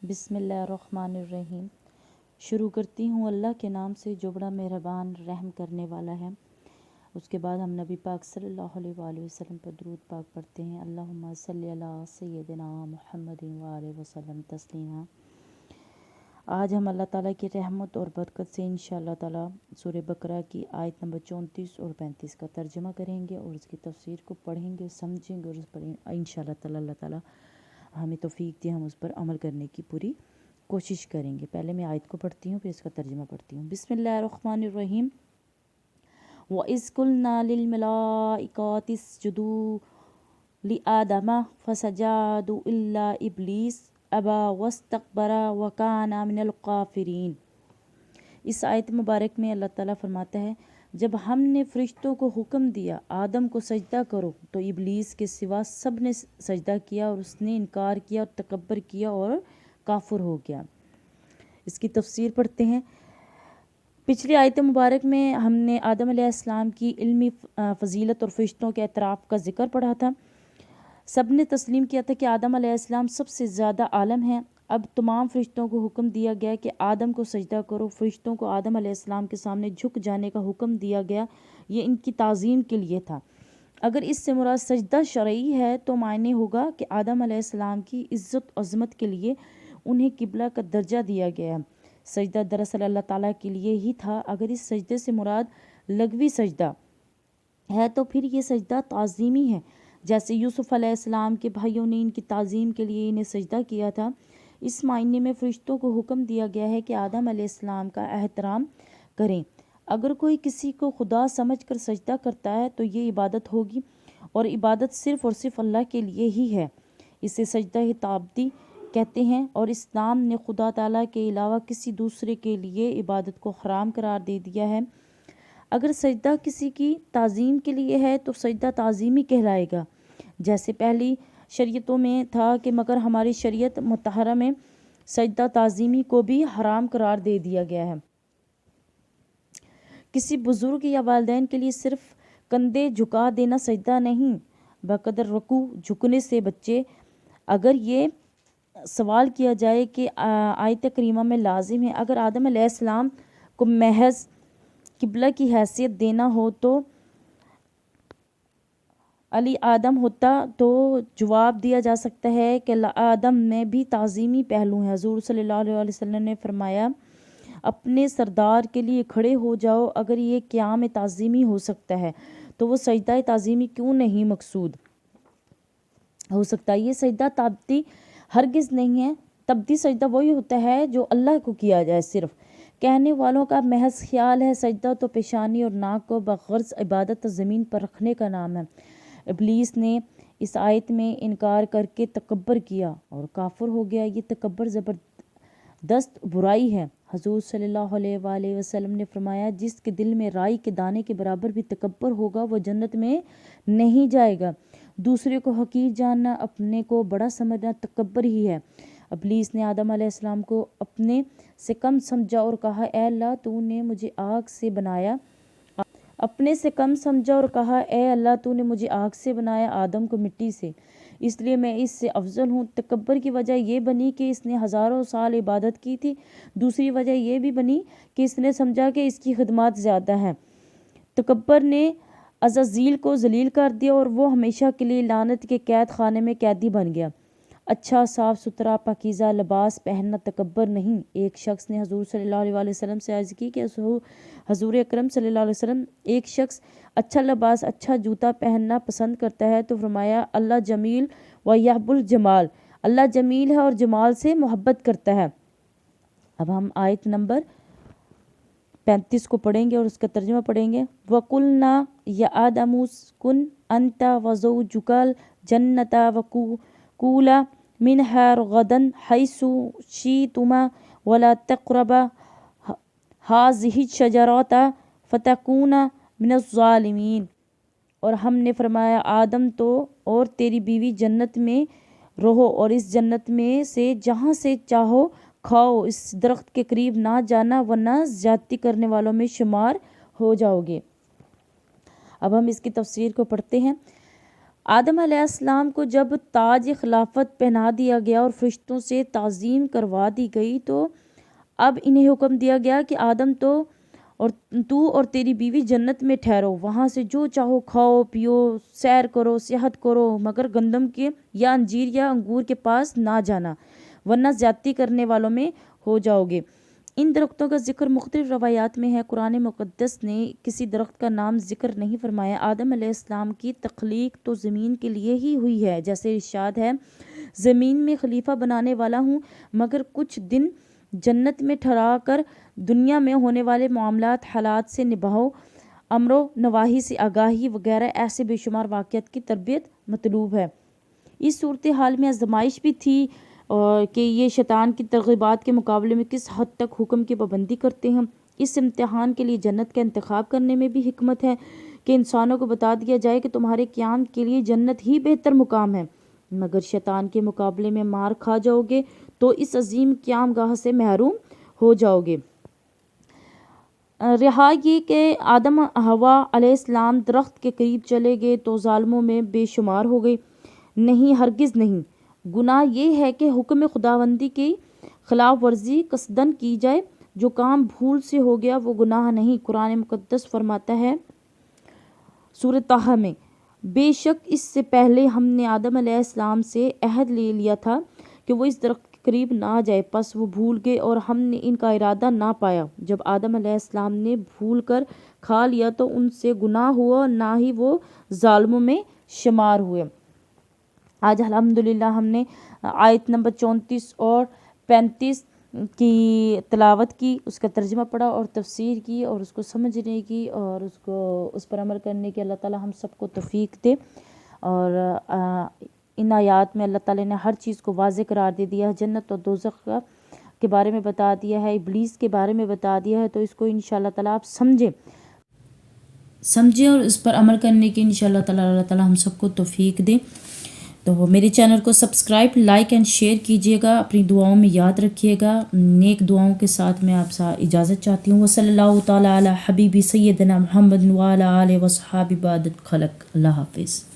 بسم اللہ الرحمن الرحیم۔ شروع کرتی ہوں اللہ کے نام سے جو بڑا مہربان رحم کرنے والا ہے۔ اس کے بعد ہم نبی پاک صلی اللہ علیہ وآلہ وسلم پر درود پاک پڑھتے ہیں۔ اللہم صلی علی سیدنا محمد وآلہ وسلم تسلیما۔ آج ہم اللہ تعالیٰ کی رحمت اور برکت سے انشاءاللہ تعالیٰ سورہ بقرہ کی آیت نمبر 34 اور 35 کا ترجمہ کریں گے اور اس کی تفسیر کو پڑھیں گے، سمجھیں گے اور اس پر انشاءاللہ تعالیٰ اللہ تعالیٰ ہمیں توفیق دے، ہم اس پر عمل کرنے کی پوری کوشش کریں گے۔ پہلے میں آیت کو پڑھتی ہوں، پھر اس کا ترجمہ پڑھتی ہوں۔ بسم اللہ الرحمن الرحیم۔ وَإِذْ قُلْنَا لِلْمَلَائِكَةِ اسْجُدُوا لِآدَمَ فَسَجَدُوا إِلَّا إِبْلِيسَ أَبَى وَاسْتَكْبَرَ وَكَانَ مِنَ الْكَافِرِينَ۔ اس آیت مبارک میں اللہ تعالیٰ فرماتا ہے، جب ہم نے فرشتوں کو حکم دیا آدم کو سجدہ کرو تو ابلیس کے سوا سب نے سجدہ کیا اور اس نے انکار کیا اور تکبر کیا اور کافر ہو گیا۔ اس کی تفسیر پڑھتے ہیں۔ پچھلی آیت مبارک میں ہم نے آدم علیہ السلام کی علمی فضیلت اور فرشتوں کے اعتراف کا ذکر پڑھا تھا۔ سب نے تسلیم کیا تھا کہ آدم علیہ السلام سب سے زیادہ عالم ہیں۔ اب تمام فرشتوں کو حکم دیا گیا کہ آدم کو سجدہ کرو۔ فرشتوں کو آدم علیہ السلام کے سامنے جھک جانے کا حکم دیا گیا، یہ ان کی تعظیم کے لیے تھا۔ اگر اس سے مراد سجدہ شرعی ہے تو معنی ہوگا کہ آدم علیہ السلام کی عزت و عظمت کے لیے انہیں قبلہ کا درجہ دیا گیا۔ سجدہ دراصل اللہ تعالیٰ کے لیے ہی تھا۔ اگر اس سجدے سے مراد لغوی سجدہ ہے تو پھر یہ سجدہ تعظیمی ہے، جیسے یوسف علیہ السلام کے بھائیوں نے ان کی تعظیم کے لیے انہیں سجدہ کیا تھا۔ اس معنی میں فرشتوں کو حکم دیا گیا ہے کہ آدم علیہ السلام کا احترام کریں۔ اگر کوئی کسی کو خدا سمجھ کر سجدہ کرتا ہے تو یہ عبادت ہوگی، اور عبادت صرف اور صرف اللہ کے لیے ہی ہے۔ اسے سجدہ تعبدی کہتے ہیں، اور اسلام نے خدا تعالیٰ کے علاوہ کسی دوسرے کے لیے عبادت کو حرام قرار دے دیا ہے۔ اگر سجدہ کسی کی تعظیم کے لیے ہے تو سجدہ تعظیمی کہلائے گا، جیسے پہلی شریعتوں میں تھا کہ مگر ہماری شریعت مطہرہ میں سجدہ تعظیمی کو بھی حرام قرار دے دیا گیا ہے۔ کسی بزرگ یا والدین کے لیے صرف کندھے جھکا دینا سجدہ نہیں، بقدر رکوع جھکنے سے بچے۔ اگر یہ سوال کیا جائے کہ آیت کریمہ میں لازم ہے اگر آدم علیہ السلام کو محض قبلہ کی حیثیت دینا ہو تو علی آدم ہوتا، تو جواب دیا جا سکتا ہے کہ آدم میں بھی تعظیمی پہلو ہیں۔ حضور صلی اللہ علیہ وسلم نے فرمایا، اپنے سردار کے لیے کھڑے ہو جاؤ۔ اگر یہ قیام تعظیمی ہو سکتا ہے تو وہ سجدہ تعظیمی کیوں نہیں مقصود ہو سکتا؟ یہ سجدہ تعبدی ہرگز نہیں ہے۔ تعبدی سجدہ وہی ہوتا ہے جو اللہ کو کیا جائے۔ صرف کہنے والوں کا محض خیال ہے۔ سجدہ تو پیشانی اور ناک کو بغرض عبادت زمین پر رکھنے کا نام ہے۔ ابلیس نے اس آیت میں انکار کر کے تکبر کیا اور کافر ہو گیا۔ یہ تکبر زبردست برائی ہے۔ حضور صلی اللہ علیہ وآلہ وسلم نے فرمایا، جس کے دل میں رائی کے دانے کے برابر بھی تکبر ہوگا وہ جنت میں نہیں جائے گا۔ دوسرے کو حقیر جاننا، اپنے کو بڑا سمجھنا تکبر ہی ہے۔ ابلیس نے آدم علیہ السلام کو اپنے سے کم سمجھا اور کہا، اے اللہ تو نے مجھے آگ سے بنایا۔ اپنے سے کم سمجھا اور کہا، اے اللہ تو نے مجھے آگ سے بنایا، آدم کو مٹی سے، اس لیے میں اس سے افضل ہوں۔ تکبر کی وجہ یہ بنی کہ اس نے ہزاروں سال عبادت کی تھی۔ دوسری وجہ یہ بھی بنی کہ اس نے سمجھا کہ اس کی خدمات زیادہ ہیں۔ تکبر نے عزازیل کو ذلیل کر دیا اور وہ ہمیشہ کے لیے لعنت کے قید خانے میں قیدی بن گیا۔ اچھا صاف ستھرا پاکیزہ لباس پہننا تکبر نہیں۔ ایک شخص نے حضور صلی اللہ علیہ وسلم سے عرض کی کہ حضور اکرم صلی اللہ علیہ وسلم، ایک شخص اچھا لباس، اچھا جوتا پہننا پسند کرتا ہے تو فرمایا، اللہ جمیل و یحب الجمال، اللہ جمیل ہے اور جمال سے محبت کرتا ہے۔ اب ہم آیت نمبر 35 کو پڑھیں گے اور اس کا ترجمہ پڑھیں گے۔ وَقُلْنَا يَا آدَمُ اسْكُنْ أَنْتَ وَزَوْجُكَ الْجَنَّةَ وَكُولَا مِنْهَا رَغَدًا حَيْثُ شِئْتُمَا وَلَا تَقْرَبَا هَٰذِهِ الشَّجَرَةَ فَتَكُونَا مِنَ الظَّالِمِينَ۔ اور ہم نے فرمایا، آدم تو اور تیری بیوی جنت میں رہو اور اس جنت میں سے جہاں سے چاہو کھاؤ، اس درخت کے قریب نہ جانا ورنہ زیادتی کرنے والوں میں شمار ہو جاؤ گے۔ اب ہم اس کی تفسیر کو پڑھتے ہیں۔ آدم علیہ السلام کو جب تاج خلافت پہنا دیا گیا اور فرشتوں سے تعظیم کروا دی گئی تو اب انہیں حکم دیا گیا کہ آدم تو اور تیری بیوی جنت میں ٹھہرو، وہاں سے جو چاہو کھاؤ پیو، سیر کرو، صحت کرو، مگر گندم کے یا انجیر یا انگور کے پاس نہ جانا ورنہ زیادتی کرنے والوں میں ہو جاؤ گے۔ ان درختوں کا ذکر مختلف روایات میں ہے۔ قرآن مقدس نے کسی درخت کا نام ذکر نہیں فرمایا۔ آدم علیہ السلام کی تخلیق تو زمین کے لیے ہی ہوئی ہے، جیسے ارشاد ہے زمین میں خلیفہ بنانے والا ہوں، مگر کچھ دن جنت میں ٹھہرا کر دنیا میں ہونے والے معاملات حالات سے نبھاؤ، امر و نواہی سے آگاہی وغیرہ ایسے بے شمار واقعات کی تربیت مطلوب ہے۔ اس صورتحال میں آزمائش بھی تھی کہ یہ شیطان کی ترغیبات کے مقابلے میں کس حد تک حکم کی پابندی کرتے ہیں۔ اس امتحان کے لیے جنت کا انتخاب کرنے میں بھی حکمت ہے کہ انسانوں کو بتا دیا جائے کہ تمہارے قیام کے لیے جنت ہی بہتر مقام ہے، مگر شیطان کے مقابلے میں مار کھا جاؤ گے تو اس عظیم قیام گاہ سے محروم ہو جاؤ گے۔ رہا یہ کہ آدم حوا علیہ السلام درخت کے قریب چلے گئے تو ظالموں میں بے شمار ہو گئے۔ نہیں، ہرگز نہیں۔ گناہ یہ ہے کہ حکم خداوندی کی خلاف ورزی قصدن کی جائے۔ جو کام بھول سے ہو گیا وہ گناہ نہیں۔ قرآن مقدس فرماتا ہے سورۃ طٰہٰ میں، بے شک اس سے پہلے ہم نے آدم علیہ السلام سے عہد لے لیا تھا کہ وہ اس درخت کے قریب نہ جائے، پس وہ بھول گئے اور ہم نے ان کا ارادہ نہ پایا۔ جب آدم علیہ السلام نے بھول کر کھا لیا تو ان سے گناہ ہوا، نہ ہی وہ ظالموں میں شمار ہوئے۔ آج الحمدللہ ہم نے آیت نمبر 34 اور 35 کی تلاوت کی، اس کا ترجمہ پڑھا اور تفسیر کی اور اس کو سمجھنے کی اور اس پر عمل کرنے کی اللہ تعالی ہم سب کو توفیق دے۔ اور ان آیات میں اللہ تعالی نے ہر چیز کو واضح قرار دے دیا ہے، جنت اور دوزخ کے بارے میں بتا دیا ہے، ابلیس کے بارے میں بتا دیا ہے، تو اس کو انشاءاللہ تعالی آپ سمجھیں اور اس پر عمل کرنے کی انشاءاللہ تعالی اللہ تعالی ہم سب کو توفیق دے۔ تو میرے چینل کو سبسکرائب، لائک اینڈ شیئر کیجیے گا، اپنی دعاؤں میں یاد رکھیے گا۔ نیک دعاؤں کے ساتھ میں آپ سے اجازت چاہتی ہوں۔ وصلی اللہ تعالی علی حبیبی سیدنا محمد وعلی آلہ وصحبہ عباد خلق۔ اللہ حافظ۔